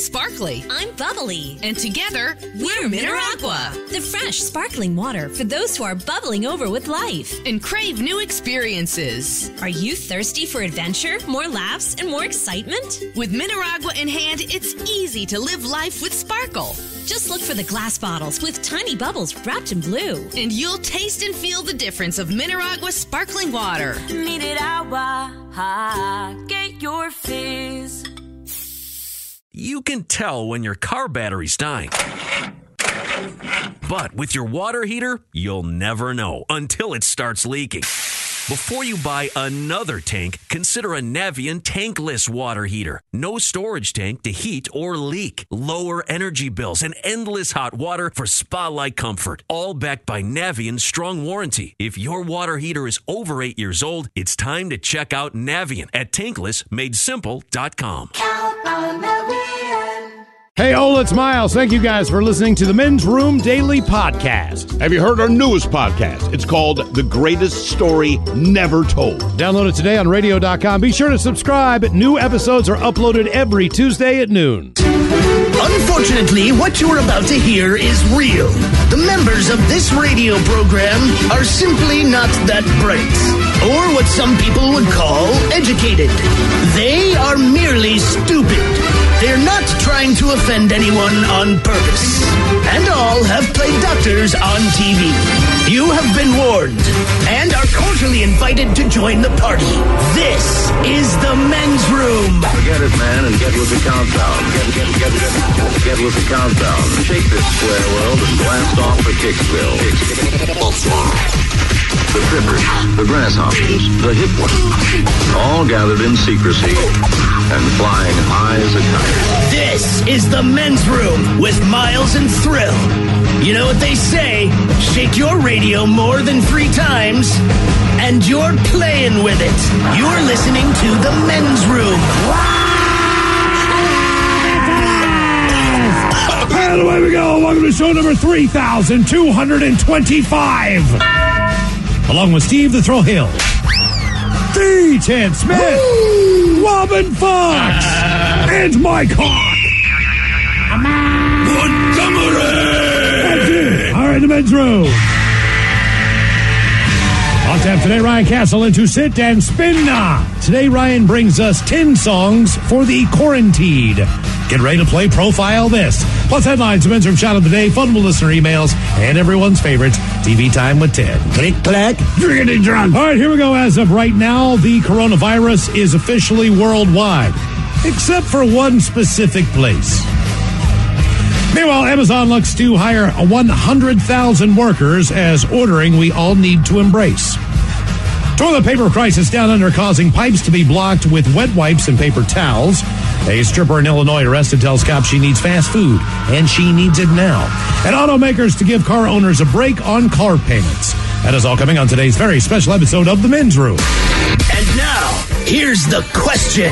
sparkly. I'm bubbly. And together, we're Mineragua. The fresh, sparkling water for those who are bubbling over with life and crave new experiences. Are you thirsty for adventure, more laughs, and more excitement? With Mineragua in hand, it's easy to live life with sparkle. Just look for the glass bottles with tiny bubbles wrapped in blue. And you'll taste and feel the difference of Mineragua sparkling water. Mineragua, get your fizz. You can tell when your car battery's dying. But with your water heater, you'll never know until it starts leaking. Before you buy another tank, consider a Navien tankless water heater. No storage tank to heat or leak. Lower energy bills and endless hot water for spa-like comfort. All backed by Navien's strong warranty. If your water heater is over 8 years old, it's time to check out Navien at tanklessmadesimple.com. Count on Navien. Hey, Ola, it's Miles. Thank you guys for listening to the Men's Room Daily Podcast. Have you heard our newest podcast? It's called The Greatest Story Never Told. Download it today on radio.com. Be sure to subscribe. New episodes are uploaded every Tuesday at noon. Unfortunately, what you're about to hear is real. The members of this radio program are simply not that bright, or what some people would call educated. They are merely stupid. They're not trying to offend anyone on purpose. And all have played doctors on TV. You have been warned and are cordially invited to join the party. This is the Men's Room. Forget it, man, and get with the countdown. Get with the countdown. Shake this square world and blast off for Kicksville. The trippers, the grasshoppers, the hip ones, all gathered in secrecy and flying high as a kite. This is the Men's Room with Miles and Thrill. You know what they say, shake your radio more than 3 times, and you're playing with it. You're listening to the Men's Room. And away we go. Welcome to show number 3,225. Along with Steve the Thrill Hill, D10 Smith, Robin Fox, and Mike Hawk. That's it. All right, the Men's Room. On tap today, Ryan Castle into Sit and Spin. Today, Ryan brings us 10 songs for the quarantined. Get ready to play Profile This. Plus headlines, the Men's Room Shot of the Day, fun listener emails, and everyone's favorites, TV Time with Ted. Click, clack, driggity drunk. All right, here we go. As of right now, the coronavirus is officially worldwide, except for one specific place. Meanwhile, Amazon looks to hire 100,000 workers as ordering we all need to embrace. Toilet paper crisis down under, causing pipes to be blocked with wet wipes and paper towels. A stripper in Illinois arrested tells cops she needs fast food, and she needs it now. And automakers to give car owners a break on car payments. That is all coming on today's very special episode of The Men's Room. And now, here's the question.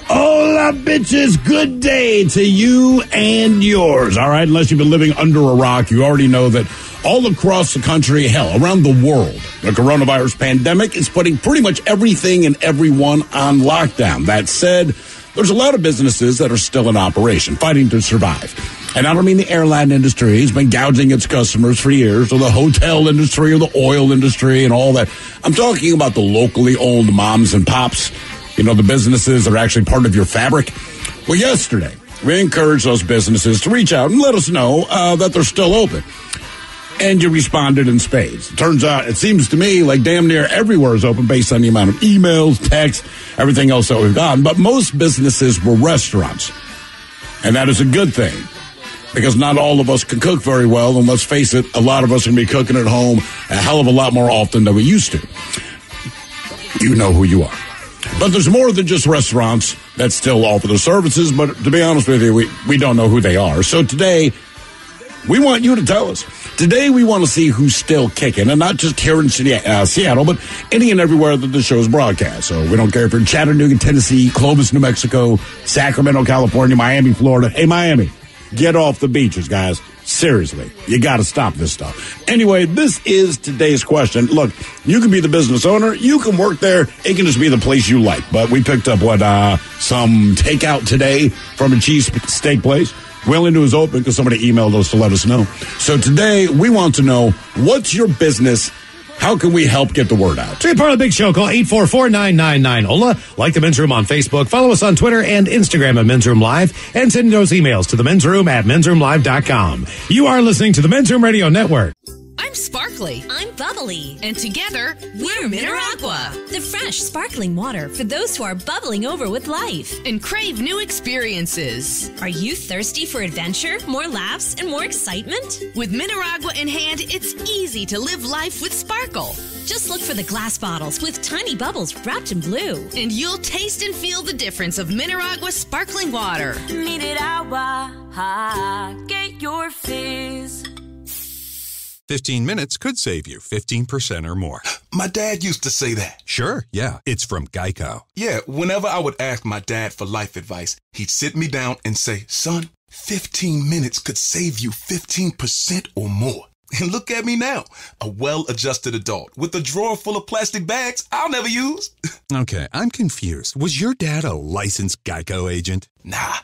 Hola, bitches. Good day to you and yours. All right, unless you've been living under a rock, you already know that all across the country, hell, around the world, the coronavirus pandemic is putting pretty much everything and everyone on lockdown. That said, there's a lot of businesses that are still in operation, fighting to survive. And I don't mean the airline industry has been gouging its customers for years, or the hotel industry, or the oil industry, and all that. I'm talking about the locally owned moms and pops, you know, the businesses that are actually part of your fabric. Well, yesterday, we encouraged those businesses to reach out and let us know that they're still open. And you responded in spades. It turns out, it seems to me like damn near everywhere is open based on the amount of emails, texts, everything else that we've gotten. But most businesses were restaurants. And that is a good thing, because not all of us can cook very well. And let's face it, a lot of us are going to be cooking at home a hell of a lot more often than we used to. You know who you are. But there's more than just restaurants that still offer the services. But to be honest with you, we don't know who they are. So today, we want you to tell us. Today, we want to see who's still kicking, and not just here in Seattle, but any and everywhere that the show's broadcast. So we don't care if you're in Chattanooga, Tennessee, Clovis, New Mexico, Sacramento, California, Miami, Florida. Hey, Miami, get off the beaches, guys. Seriously, you got to stop this stuff. Anyway, this is today's question. Look, you can be the business owner. You can work there. It can just be the place you like. But we picked up some takeout today from a cheese steak place. We only knew it was open because somebody emailed us to let us know. So today, we want to know, what's your business? How can we help get the word out? To be part of the big show, call 844-999-OLA. Like the Men's Room on Facebook. Follow us on Twitter and Instagram at Men's Room Live. And send those emails to the Men's Room at mensroomlive.com. You are listening to the Men's Room Radio Network. I'm Sparkly. I'm Bubbly. And together, we're Mineragua. The fresh, sparkling water for those who are bubbling over with life. And crave new experiences. Are you thirsty for adventure, more laughs, and more excitement? With Mineragua in hand, it's easy to live life with sparkle. Just look for the glass bottles with tiny bubbles wrapped in blue. And you'll taste and feel the difference of Mineragua sparkling water. Mineragua, get your fizz. 15 minutes could save you 15% or more. My dad used to say that. Sure, yeah. It's from Geico. Yeah, whenever I would ask my dad for life advice, he'd sit me down and say, son, 15 minutes could save you 15% or more. And look at me now, a well-adjusted adult with a drawer full of plastic bags I'll never use. Okay, I'm confused. Was your dad a licensed Geico agent? Nah,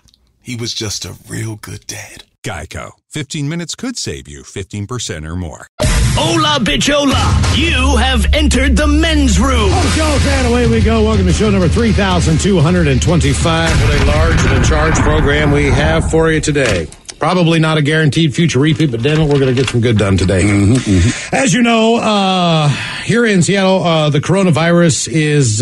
he was just a real good dad. Geico. 15 minutes could save you 15% or more. Hola, bichola. You have entered the men's room. And away we go. Welcome to show number 3,225. What a large and in charge program we have for you today. Probably not a guaranteed future repeat, but Daniel, we're going to get some good done today. As you know, here in Seattle, the coronavirus it's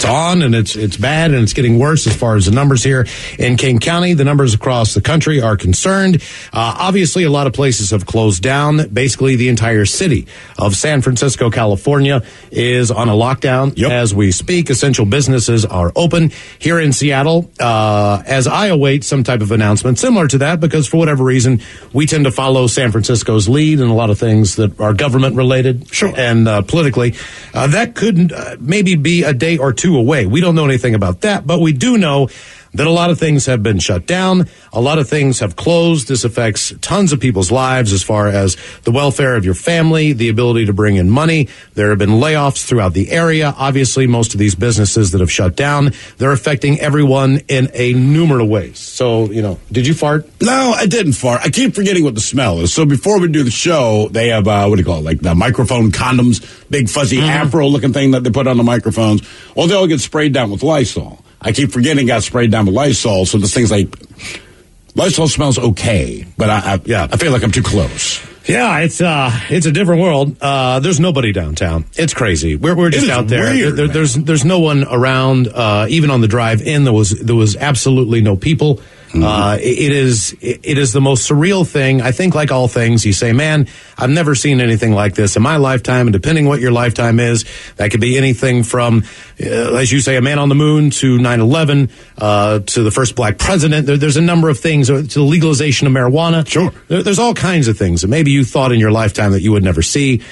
on and it's bad and it's getting worse as far as the numbers here in King County. The numbers across the country are concerned. Obviously, a lot of places have closed down. Basically, the entire city of San Francisco, California, is on a lockdown as we speak. Essential businesses are open here in Seattle. As I await some type of announcement similar to that, because for whatever reason, we tend to follow San Francisco's lead in a lot of things that are government related and politically. That could maybe be a day or two away. We don't know anything about that, but we do know that a lot of things have been shut down. A lot of things have closed. This affects tons of people's lives as far as the welfare of your family, the ability to bring in money. There have been layoffs throughout the area. Obviously, most of these businesses that have shut down, they're affecting everyone in a numerous ways. So, did you fart? No, I didn't fart. I keep forgetting what the smell is. So before we do the show, they have, what do you call it, like the microphone condoms, big fuzzy afro-looking thing that they put on the microphones. Well, they all get sprayed down with Lysol. I keep forgetting it got sprayed down with Lysol, so this thing's like, Lysol smells okay, but I feel like I'm too close. Yeah, it's a different world. There's nobody downtown. It's crazy. We're just out there. Weird, there's no one around. Even on the drive in, there was absolutely no people. It is the most surreal thing. I think, like all things, you say, man, I've never seen anything like this in my lifetime. And depending what your lifetime is, that could be anything from, as you say, a man on the moon to 9/11, to the first black president. There's a number of things, to the legalization of marijuana. Sure. There's all kinds of things that maybe you thought in your lifetime that you would never see.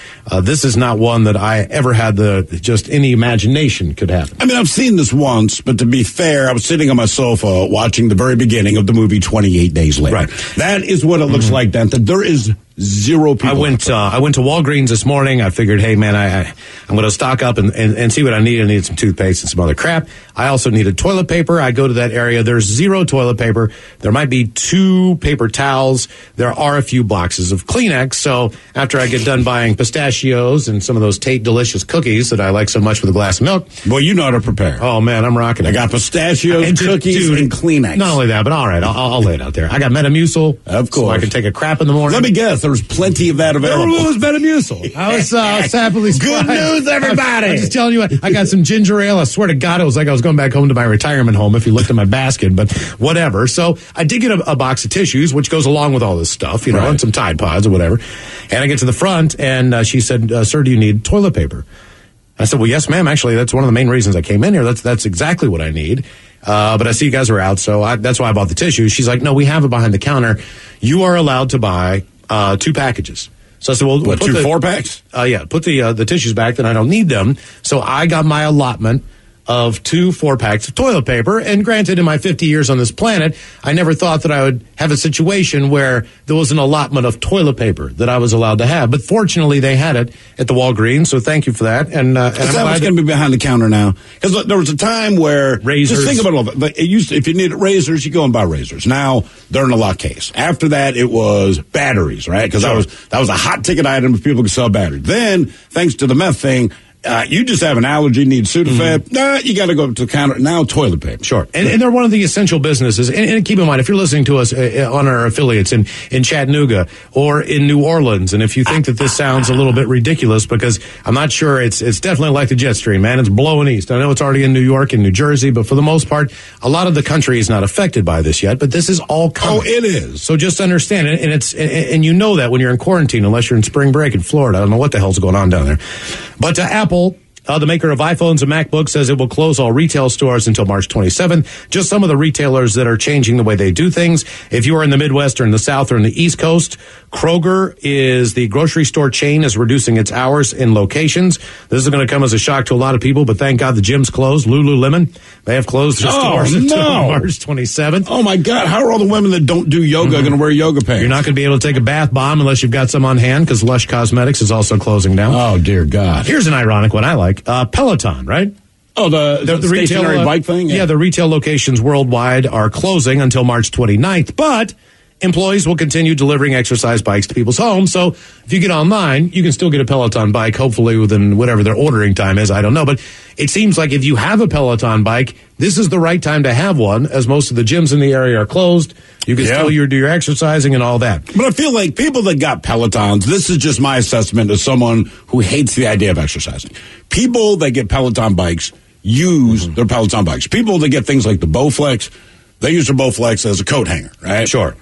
This is not one that I ever had just any imagination could happen. I mean, I've seen this once, but to be fair, I was sitting on my sofa watching the very beginning of the movie 28 Days Later. Right. That is what it looks like, Denton. There is zero people. I went to Walgreens this morning. I figured, hey, man, I'm going to stock up and see what I need. I need some toothpaste and some other crap. I also needed toilet paper. I go to that area. There's zero toilet paper. There might be 2 paper towels. There are a few boxes of Kleenex. So after I get done buying pistachios and some of those Tate delicious cookies that I like so much with a glass of milk. Well, you know how to prepare. Oh, man, I'm rocking it. I got pistachios, cookies, and Kleenex. Not only that, but all right, I'll lay it out there. I got Metamucil. Of course. So I can take a crap in the morning. Let me guess. There was plenty of that available. There was Metamucil. I was happily surprised. Good news, everybody. I'm just telling you what, I got some ginger ale. I swear to God, it was like I was going back home to my retirement home if you looked at my basket, but whatever. So I did get a box of tissues, which goes along with all this stuff, right, and some Tide Pods or whatever. And I get to the front, and she said, sir, do you need toilet paper? I said, well, yes, ma'am. Actually, that's one of the main reasons I came in here. That's exactly what I need. But I see you guys are out, so that's why I bought the tissues. She's like, no, we have it behind the counter. You are allowed to buy 2 packages. So I said, well, what, 4 packs? Yeah, put the tissues back, then I don't need them. So I got my allotment of 2 4-packs of toilet paper. And granted, in my 50 years on this planet, I never thought that I would have a situation where there was an allotment of toilet paper that I was allowed to have. But fortunately, they had it at the Walgreens, so thank you for that. And is that what's going to be behind the counter now? Because there was a time where razors. Just think about all that. Like, it used to, if you needed razors, you go and buy razors. Now they're in a lock case. After that, it was batteries, right? Because that was a hot ticket item if people could sell batteries. Then, thanks to the meth thing. You just have an allergy, need Sudafed. Nah, you got to go up to the counter. Now, toilet paper. Sure. And they're one of the essential businesses. And keep in mind, if you're listening to us on our affiliates in Chattanooga or in New Orleans, and if you think that this sounds a little bit ridiculous, because I'm not sure, it's definitely like the jet stream, man. It's blowing east. I know it's already in New York and New Jersey, but for the most part, a lot of the country is not affected by this yet. But this is all coming. Oh, it is. So just understand it. And you know that when you're in quarantine, unless you're in spring break in Florida. I don't know what the hell's going on down there. But Apple, the maker of iPhones and MacBooks, says it will close all retail stores until March 27th. Just some of the retailers that are changing the way they do things. If you are in the Midwest or in the South or in the East Coast, Kroger is the grocery store chain is reducing its hours in locations. This is going to come as a shock to a lot of people, but thank God the gym's closed. Lululemon, they have closed their stores until March 27th. Oh, my God. How are all the women that don't do yoga going to wear yoga pants? You're not going to be able to take a bath bomb unless you've got some on hand, because Lush Cosmetics is also closing down. Oh, dear God. Here's an ironic one I like. Peloton, right? Oh, the stationary retail, bike thing? Yeah, the retail locations worldwide are closing until March 29th, but employees will continue delivering exercise bikes to people's homes. So if you get online, you can still get a Peloton bike, hopefully within whatever their ordering time is. I don't know. But it seems like if you have a Peloton bike, this is the right time to have one, as most of the gyms in the area are closed. You can still do your exercising and all that. But I feel like people that got Pelotons, this is just my assessment as someone who hates the idea of exercising. People that get Peloton bikes use their Peloton bikes. People that get things like the Bowflex, they use their Bowflex as a coat hanger, right? Sure.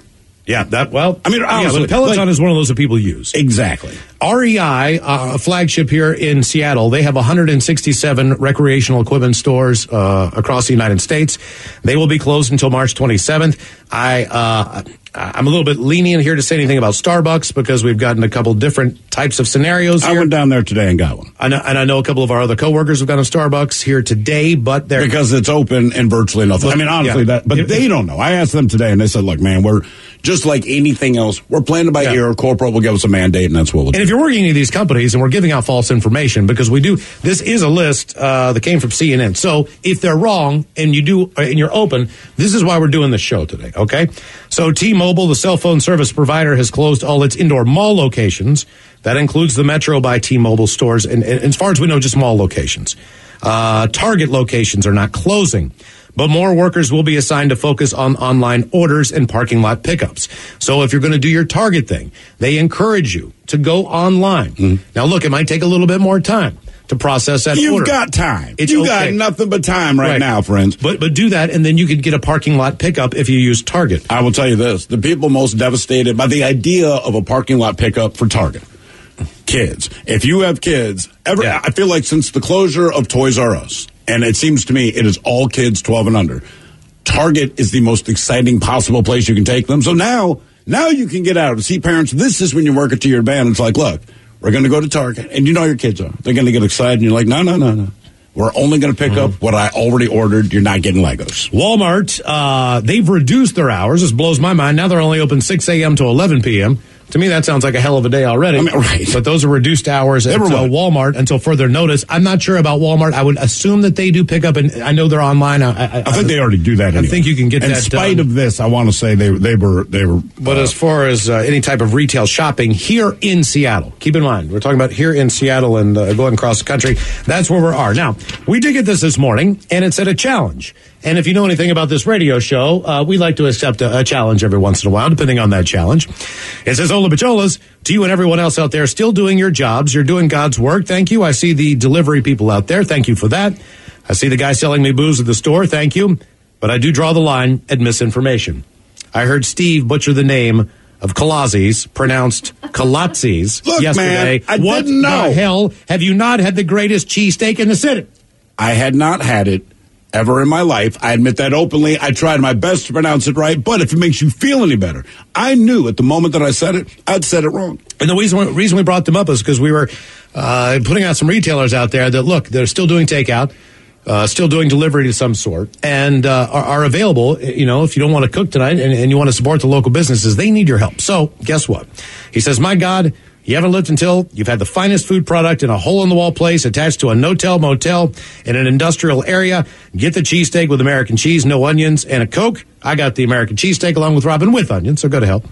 Yeah, honestly, but like, Peloton is one of those that people use. Exactly. REI, a flagship here in Seattle, they have 167 recreational equipment stores across the United States. They will be closed until March 27th. I'm a little bit lenient here to say anything about Starbucks because we've gotten a couple different types of scenarios here. I went down there today and got one. I know a couple of our other coworkers have gone to Starbucks here today, but they're... Because it's open and virtually nothing. I mean, honestly, they don't know. I asked them today and they said, look, man, we're just like anything else. We're playing it by ear. Corporate will give us a mandate and that's what we'll do. And if you're working in any of these companies and we're giving out false information, because we do, this is a list that came from CNN. So if they're wrong and you're open, this is why we're doing this show today, okay? So T-Mobile, the cell phone service provider, has closed all its indoor mall locations. That includes the Metro by T-Mobile stores, and as far as we know, just mall locations. Target locations are not closing, but more workers will be assigned to focus on online orders and parking lot pickups. So if you're going to do your Target thing, they encourage you to go online. Now, look, it might take a little bit more time to process that order. You've got time. You got nothing but time right now, friends. But do that, and then you could get a parking lot pickup if you use Target. I will tell you this. The people most devastated by the idea of a parking lot pickup for Target. Kids. If you have kids, I feel like since the closure of Toys R Us, and it seems to me it is all kids 12 and under, Target is the most exciting possible place you can take them. So now you can get out. See, parents, this is when you work it to your advantage. It's like, look, we're going to go to Target, and you know your kids are. They're going to get excited, and you're like, no. We're only going to pick up what I already ordered. You're not getting Legos. Walmart, they've reduced their hours. This blows my mind. Now they're only open 6 a.m. to 11 p.m. To me, that sounds like a hell of a day already. I mean, right. But those are reduced hours at Walmart until further notice. I'm not sure about Walmart. I would assume that they do pick up, and I know they're online. I think they already do that anyway. I think you can get that done. In spite of this, I want to say they were. But as far as any type of retail shopping here in Seattle, keep in mind, we're talking about here in Seattle and going across the country. That's where we are. Now, we did get this morning, and it said a challenge. And if you know anything about this radio show, we like to accept a challenge every once in a while, depending on that challenge. It says, Ola Bacholas, to you and everyone else out there still doing your jobs. You're doing God's work. Thank you. I see the delivery people out there. Thank you for that. I see the guy selling me booze at the store. Thank you. But I do draw the line at misinformation. I heard Steve butcher the name of Kolazzis, pronounced Kolazzis, yesterday. Man, I didn't know. What the hell have you not had the greatest cheesesteak in the city? I had not had it ever in my life. I admit that openly. I tried my best to pronounce it right, but if it makes you feel any better, I knew at the moment that I said it, I'd said it wrong. And the reason we brought them up is because we were putting out some retailers out there that, look, they're still doing takeout. still doing delivery of some sort, and are available, if you don't want to cook tonight and you want to support the local businesses, they need your help. So guess what? He says, my God, you haven't lived until you've had the finest food product in a hole-in-the-wall place attached to a no-tell motel in an industrial area. Get the cheesesteak with American cheese, no onions, and a Coke. I got the American cheesesteak along with Robin with onions, so go to hell.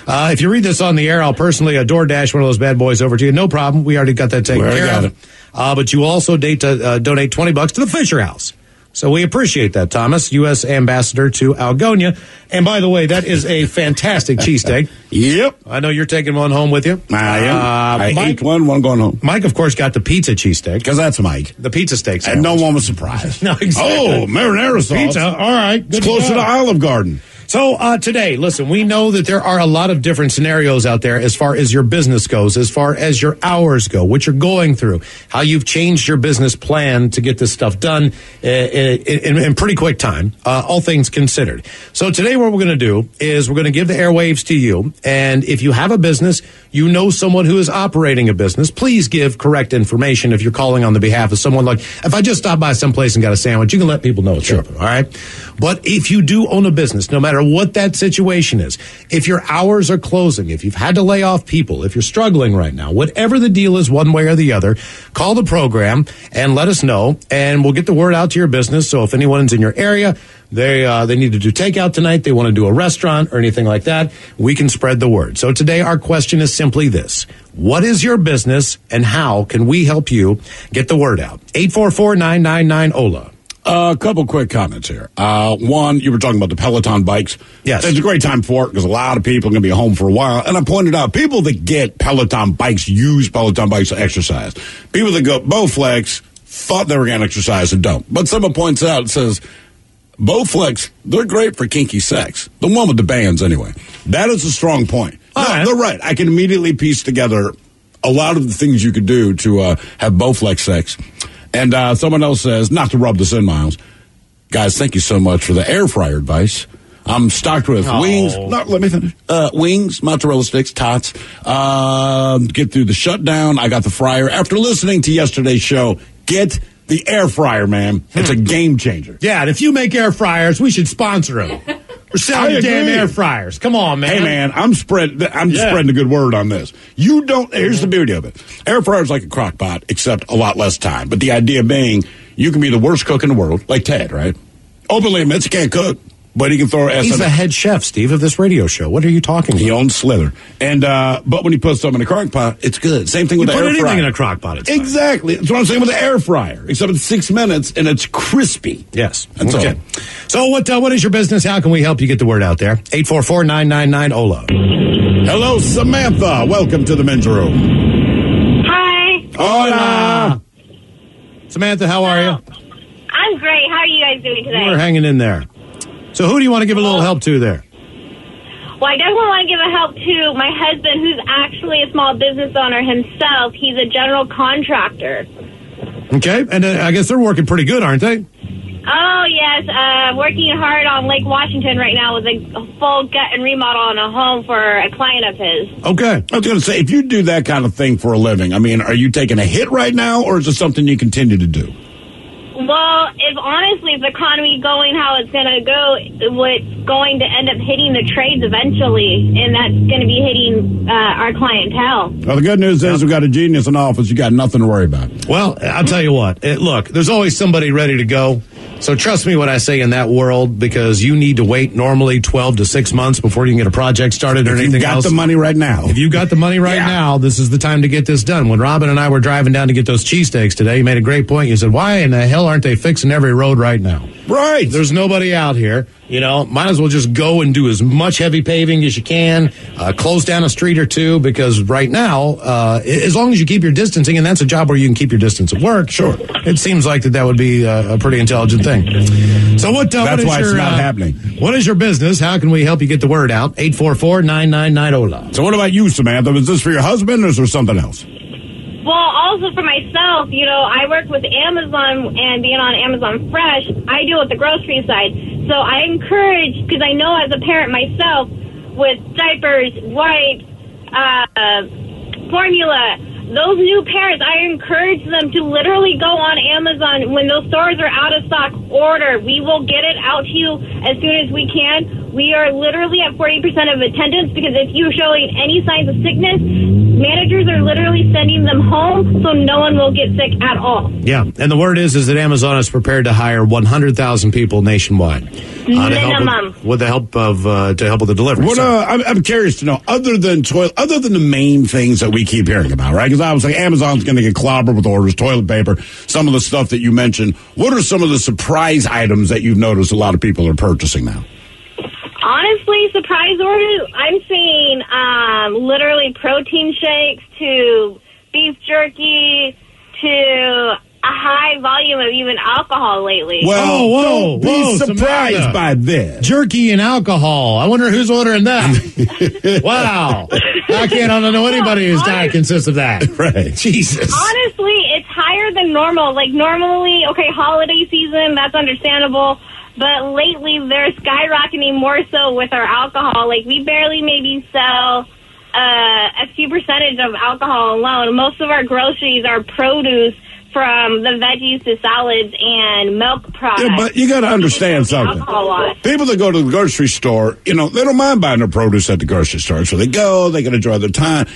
If you read this on the air, I'll personally DoorDash one of those bad boys over to you. No problem. We already got that taken care of. But you also donate $20 to the Fisher House. So we appreciate that, Thomas, U.S. Ambassador to Algonia. And by the way, that is a fantastic cheesesteak. Yep. I know you're taking one home with you. I am. I ate one going home. Mike, of course, got the pizza cheesesteak. Because that's Mike. The pizza steak And no one was surprised. No, exactly. Oh, marinara sauce. Pizza. All right. It's close to the Olive Garden. So today, listen, we know that there are a lot of different scenarios out there as far as your business goes, as far as your hours go, what you're going through, how you've changed your business plan to get this stuff done in pretty quick time, all things considered. So today what we're going to do is we're going to give the airwaves to you. And if you have a business, you know someone who is operating a business, please give correct information if you're calling on the behalf of someone. Like, if I just stopped by someplace and got a sandwich, you can let people know it's open, all right? But if you do own a business, no matter what that situation is, if your hours are closing, if you've had to lay off people, if you're struggling right now, whatever the deal is one way or the other, call the program and let us know, and we'll get the word out to your business. So if anyone's in your area, they need to do takeout tonight, they want to do a restaurant or anything like that, we can spread the word. So today our question is simply this. What is your business and how can we help you get the word out? 844-999-OLA. A couple quick comments here. One, you were talking about the Peloton bikes. Yes. It's a great time for it because a lot of people are going to be home for a while. And I pointed out, people that get Peloton bikes use Peloton bikes to exercise. People that go Bowflex thought they were going to exercise and don't. But someone points out, it says, Bowflex, they're great for kinky sex. The one with the bands, anyway. That is a strong point. They're right. I can immediately piece together a lot of the things you could do to have Bowflex sex. And someone else says, not to rub this in, Miles, guys, thank you so much for the air fryer advice. I'm stocked with wings. No, let me finish. Wings, mozzarella sticks, tots. Get through the shutdown. I got the fryer. After listening to yesterday's show, get the air fryer, man. It's a game changer. Yeah, and if you make air fryers, we should sponsor them. We're selling damn air fryers. Come on, man. Hey, man, I'm just spreading the good word on this. Here's the beauty of it. Air fryer's like a crock pot, except a lot less time. But the idea being, you can be the worst cook in the world, like Ted, right? Openly admits he can't cook, but he can throw S. He's the head chef, Steve, of this radio show. What are you talking about? He owns Slither. And, but when he puts something in a crock pot, it's good. Same thing with the air fryer. Put anything in a crock pot, it's exactly. That's what I'm saying with the air fryer. Except it's 6 minutes and it's crispy. Yes. That's okay. So what is your business? How can we help you get the word out there? 844-999-OLA. Hello, Samantha. Welcome to the men's room. Hi. Hola. Samantha, how are you? I'm great. How are you guys doing today? We're hanging in there. So who do you want to give a little help to there? Well, I definitely want to give a help to my husband, who's actually a small business owner himself. He's a general contractor. Okay, and I guess they're working pretty good, aren't they? Oh, yes. Working hard on Lake Washington right now with a full gut and remodel on a home for a client of his. Okay. I was going to say, if you do that kind of thing for a living, I mean, are you taking a hit right now, or is it something you continue to do? Well, if the economy going how it's going to go, it's going to end up hitting the trades eventually, and that's going to be hitting our clientele. Well, the good news is we've got a genius in office. You got nothing to worry about. Well, I'll tell you what. Look, there's always somebody ready to go. So trust me when I say in that world, because you need to wait normally 12 to 6 months before you can get a project started or anything else. If you've got the money right now. If you've got the money right now, this is the time to get this done. When Robin and I were driving down to get those cheesesteaks today, you made a great point. You said, why in the hell aren't they fixing every road right now? Right. There's nobody out here. You know, might as well just go and do as much heavy paving as you can, close down a street or two, because right now, as long as you keep your distancing, and that's a job where you can keep your distance at work, sure, it seems like that would be a pretty intelligent thing. So that's why it's not happening. What is your business? How can we help you get the word out? 844-999-OLA. So what about you, Samantha? Is this for your husband or is there something else? Well, also for myself, I work with Amazon, and being on Amazon Fresh, I deal with the grocery side. So I encourage, because I know as a parent myself, with diapers, wipes, formula, those new parents, I encourage them to literally go on Amazon when those stores are out of stock. Order. We will get it out to you as soon as we can. We are literally at 40% of attendance because if you're showing any signs of sickness, managers are literally sending them home so no one will get sick at all. Yeah, and the word is that Amazon is prepared to hire 100,000 people nationwide. Minimum. With the help of to help with the delivery. I'm curious to know, other than the main things that we keep hearing about, right? Because obviously Amazon's going to get clobbered with orders, toilet paper, some of the stuff that you mentioned. What are some of the surprise items that you've noticed a lot of people are purchasing now? Honestly, surprise orders, I'm seeing literally protein shakes to beef jerky to a high volume of even alcohol lately. Well, don't be surprised Samantha. By this. Jerky and alcohol. I wonder who's ordering that. Wow. I don't know anybody whose diet consists of that. Right. Jesus. Honestly, it's higher than normal. Like normally, okay, holiday season, that's understandable. But lately, they're skyrocketing more so with our alcohol. Like, we barely maybe sell a few percentage of alcohol alone. Most of our groceries are produce from the veggies to salads and milk products. Yeah, but you got to understand something. People that go to the grocery store, they don't mind buying their produce at the grocery store. So they go, they can enjoy their time.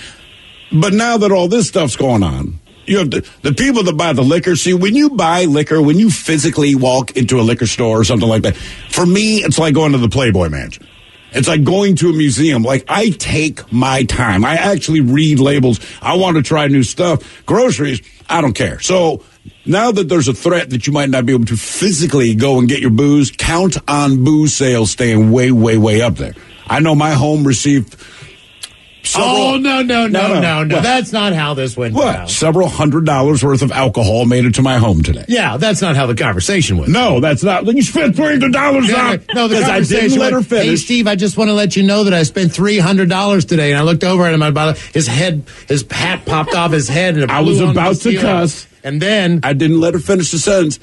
But now that all this stuff's going on, you have the people that buy the liquor. See, when you buy liquor, when you physically walk into a liquor store or something like that, for me, it's like going to the Playboy Mansion. It's like going to a museum. Like, I take my time. I actually read labels. I want to try new stuff. Groceries, I don't care. So now that there's a threat that you might not be able to physically go and get your booze, count on booze sales staying way, way, way up there. I know my home received... No. That's not how this went down. Several $100s worth of alcohol made it to my home today. Yeah, that's not how the conversation went. No, that's not. Then you spent $300 on. No, the conversation I didn't let her finish. Hey, Steve, I just want to let you know that I spent $300 today. And I looked over at him. His hat popped off his head. And I was about to cuss. And then I didn't let her finish the sentence.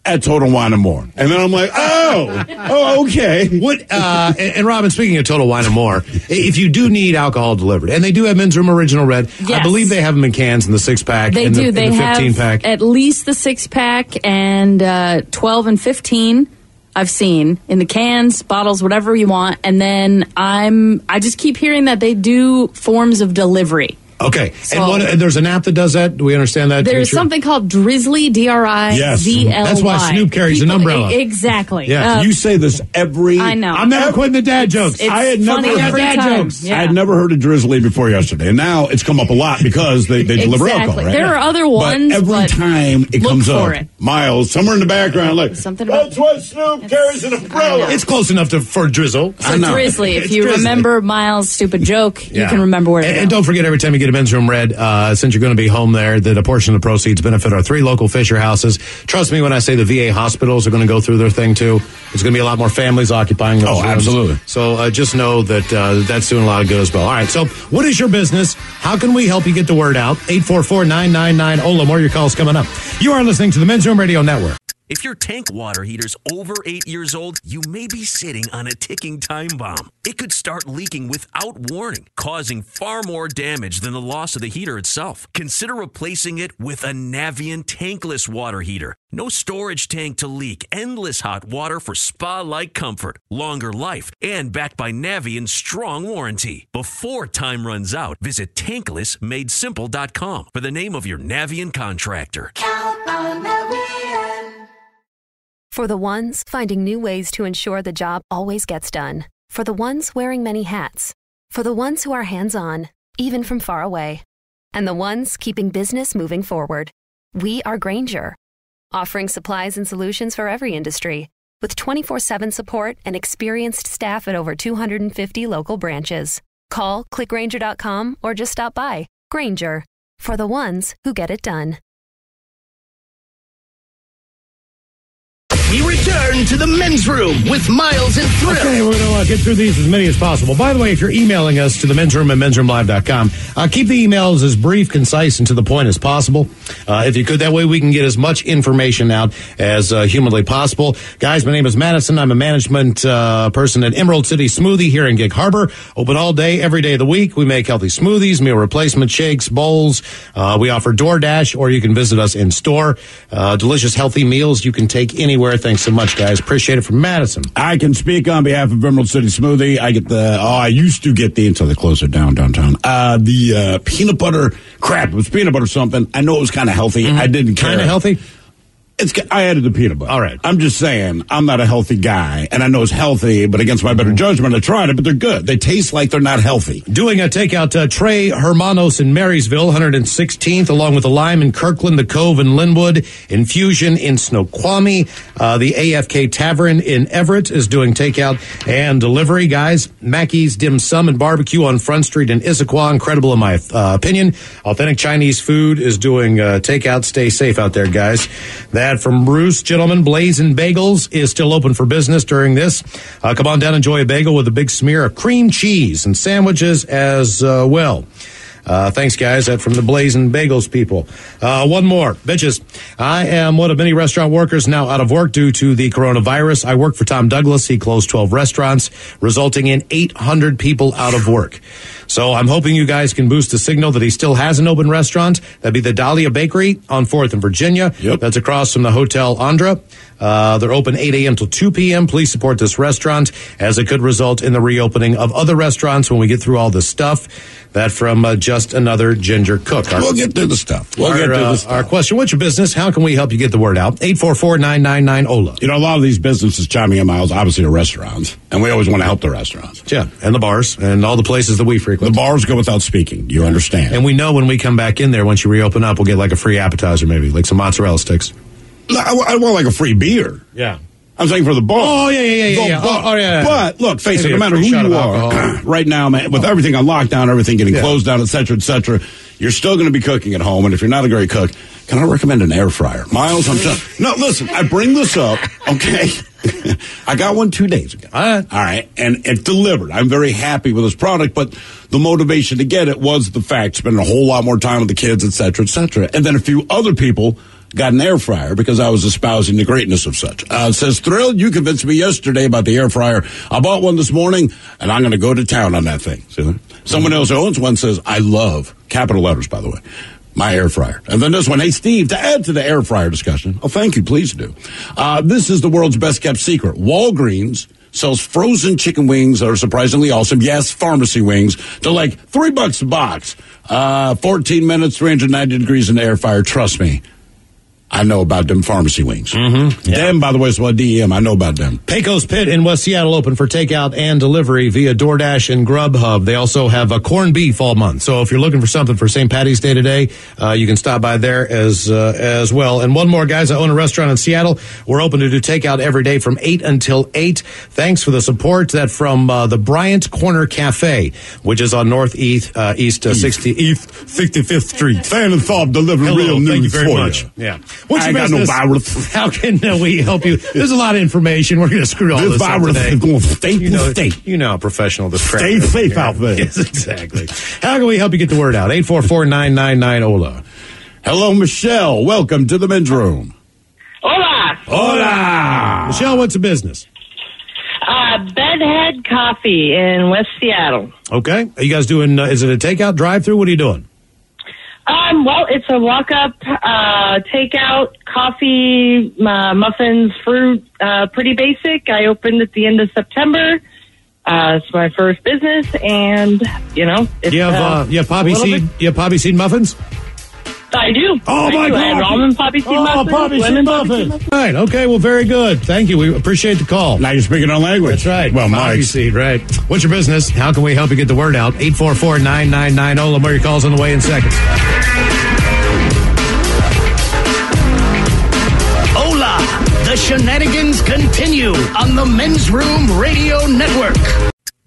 At Total Wine & More. And then I'm like, okay. And Robin, speaking of Total Wine & More, if you do need alcohol delivered, and they do have Men's Room Original Red, yes. I believe they have them in cans in the 6-pack. They do. They have 15-pack. At least the 6-pack and 12 and 15 I've seen in the cans, bottles, whatever you want. And then I just keep hearing that they do forms of delivery. Okay, so, and there's an app that does that. Do we understand that? There's something called Drizzly, D-R-I-Z-L-Y. Yes, that's why Snoop carries an umbrella. Exactly. Yeah, you say this every... I know. I'm never quitting the dad jokes. I had never heard dad jokes. Yeah. I had never heard of Drizzly before yesterday, and now it's come up a lot because they deliver alcohol, right? There are other ones, but every time it comes up, Miles, somewhere in the background, like, that's why Snoop carries an umbrella. It's close enough for Drizzle. So Drizzly, if you remember Miles' stupid joke, you can remember where to go. And don't forget, every time you get a Men's Room Red, since you're going to be home there, that a portion of the proceeds benefit our 3 local Fisher houses. Trust me when I say the VA hospitals are going to go through their thing too. There's going to be a lot more families occupying those rooms. Absolutely. So just know that that's doing a lot of good as well. All right, so what is your business? How can we help you get the word out? 844-999-OLA. More of your calls coming up. You are listening to the Men's Room Radio Network. If your tank water heater's over 8 years old, you may be sitting on a ticking time bomb. It could start leaking without warning, causing far more damage than the loss of the heater itself. Consider replacing it with a Navien tankless water heater. No storage tank to leak, endless hot water for spa-like comfort, longer life, and backed by Navien's strong warranty. Before time runs out, visit tanklessmadesimple.com for the name of your Navien contractor. Count on Navien. For the ones finding new ways to ensure the job always gets done. For the ones wearing many hats. For the ones who are hands-on, even from far away. And the ones keeping business moving forward. We are Grainger, offering supplies and solutions for every industry, with 24/7 support and experienced staff at over 250 local branches. Call, clickgrainger.com, or just stop by. Grainger, for the ones who get it done. We return to the men's room with Miles and Thrill. Okay, we're going to get through these as many as possible. By the way, if you're emailing us to the men's room at mensroomlive.com, keep the emails as brief, concise, and to the point as possible. If you could, that way we can get as much information out as humanly possible. Guys, my name is Madison. I'm a management person at Emerald City Smoothie here in Gig Harbor. Open all day, every day of the week. We make healthy smoothies, meal replacement shakes, bowls. We offer DoorDash, or you can visit us in store. Delicious, healthy meals you can take anywhere. Thanks so much, guys. Appreciate it from Madison. I can speak on behalf of Emerald City Smoothie. I used to get the, until they closed it downtown. The peanut butter crap. It was peanut butter something. I know it was kind of healthy. I didn't care. Kind of healthy? I added the peanut butter. All right. I'm just saying, I'm not a healthy guy, and I know it's healthy, but against my better judgment, I tried it, but they're good. They taste like they're not healthy. Doing a takeout, Trey Hermanos in Marysville, 116th, along with the Lime in Kirkland, the Cove in Linwood, Infusion in Snoqualmie. The AFK Tavern in Everett is doing takeout and delivery, guys. Mackey's Dim Sum and Barbecue on Front Street in Issaquah, incredible in my opinion. Authentic Chinese food is doing takeout. Stay safe out there, guys. That from Bruce, gentlemen, Blazing Bagels is still open for business during this. Come on down, enjoy a bagel with a big smear of cream cheese and sandwiches as well. Thanks, guys. That from the Blazing Bagels people. One more. Bitches, I am one of many restaurant workers now out of work due to the coronavirus. I work for Tom Douglas. He closed 12 restaurants, resulting in 800 people out of work. So I'm hoping you guys can boost the signal that he still has an open restaurant. That'd be the Dahlia Bakery on 4th and Virginia. Yep. That's across from the Hotel Andra. They're open 8 a.m. till 2 p.m. Please support this restaurant, as it could result in the reopening of other restaurants when we get through all this stuff. That from Just Another Ginger Cook. We'll get to the stuff. Our question, what's your business? How can we help you get the word out? 844-999-OLA. You know, a lot of these businesses chiming in, Miles, obviously are restaurants, and we always want to help the restaurants. Yeah, and the bars, and all the places that we frequent. The bars go without speaking. You understand. And we know when we come back in there, once you reopen up, we'll get like a free appetizer maybe, like some mozzarella sticks. I want like a free beer. Yeah. I'm saying for the bar. Oh, yeah. Oh, yeah. But, look, face it, no matter who you are, right now, man, with everything on lockdown, everything getting closed down, et cetera, you're still going to be cooking at home. And if you're not a great cook, can I recommend an air fryer? Miles, I'm telling you. No, listen, I bring this up, okay? I got one 2 days ago. All right. And it delivered. I'm very happy with this product, but the motivation to get it was the fact, spending a whole lot more time with the kids, et cetera, et cetera. And then a few other people got an air fryer because I was espousing the greatness of such. It says, Thrill, you convinced me yesterday about the air fryer. I bought one this morning, and I'm going to go to town on that thing. See that? Someone else owns one, says, I love, capital letters, by the way, my air fryer. And then this one, hey, Steve, to add to the air fryer discussion, oh, thank you, please do. This is the world's best kept secret. Walgreens sells frozen chicken wings that are surprisingly awesome. Yes, pharmacy wings. They're like $3 a box. 14 minutes, 390 degrees in the air fryer. Trust me. I know about them pharmacy wings. Mm-hmm. Yeah. Them, by the way, is what DEM. I know about them. Pecos Pit in West Seattle open for takeout and delivery via DoorDash and Grubhub. They also have a corned beef all month. So if you're looking for something for St. Patty's Day today, you can stop by there as well. And one more, guys. I own a restaurant in Seattle. We're open to do takeout every day from 8 until 8. Thanks for the support. That from the Bryant Corner Cafe, which is on Northeast 65th Street. Fan and Thought delivering real news. Thank you very for much. You. Yeah. What's your business? No virus. How can we help you? There's a lot of information. We're going to screw all this up today. Is going state to state. You know how professional this crap Stay is. safe out there. Yes, exactly. How can we help you get the word out? 844-999-OLA. Hello, Michelle. Welcome to the men's room. Hola. Hola. Michelle, what's the business? Bedhead Coffee in West Seattle. Okay. Are you guys doing, is it a takeout, drive-through? What are you doing? Well, it's a walk-up, takeout, coffee, muffins, fruit, pretty basic. I opened at the end of September. It's my first business, and, it's... You have poppy seed? You have poppy seed muffins? I do. Oh, my God. I have almond poppy seed muffins. Poppy seed muffins. All right. Okay. Well, very good. Thank you. We appreciate the call. Now you're speaking our language. That's right. Well, poppy Mike's. seed, right. What's your business? How can we help you get the word out? 844-999-OLA. More your calls on the way in seconds. Hola. The shenanigans continue on the Men's Room Radio Network.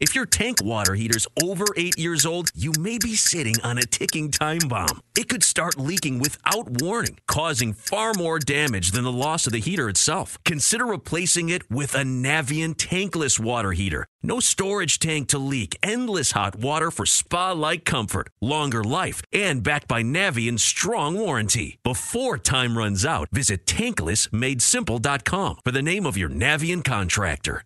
If your tank water heater's over 8 years old, you may be sitting on a ticking time bomb. It could start leaking without warning, causing far more damage than the loss of the heater itself. Consider replacing it with a Navien tankless water heater. No storage tank to leak, endless hot water for spa-like comfort, longer life, and backed by Navien's strong warranty. Before time runs out, visit tanklessmadesimple.com for the name of your Navien contractor.